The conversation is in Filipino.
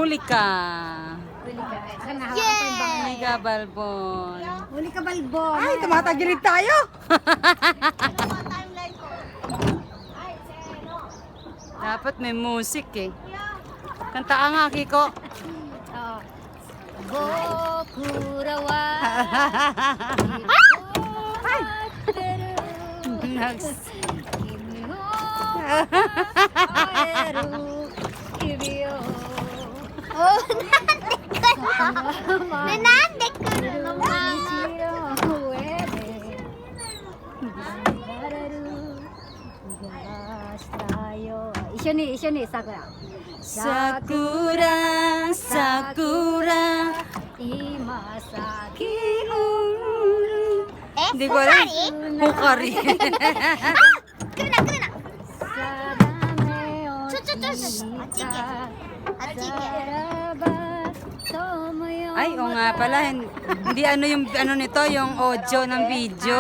Huli ka. Huli ka. Saan nahawakan ko yung Huli bangay? ka, Balbon. Huli ka, Balbon. Ay, tumatagilid tayo. Dapat may music eh. Kanta ka nga, Kiko. Oo. Gokurawa. Nags. Oh, Nanande ko na naman. Iso ni, Sakura. Sakura, Sakura. Imasaki. Hindi ko alam. Hukari. Kuna, kuna. Ay, o nga pala. Hindi ano yung ano nito, yung audio ng video.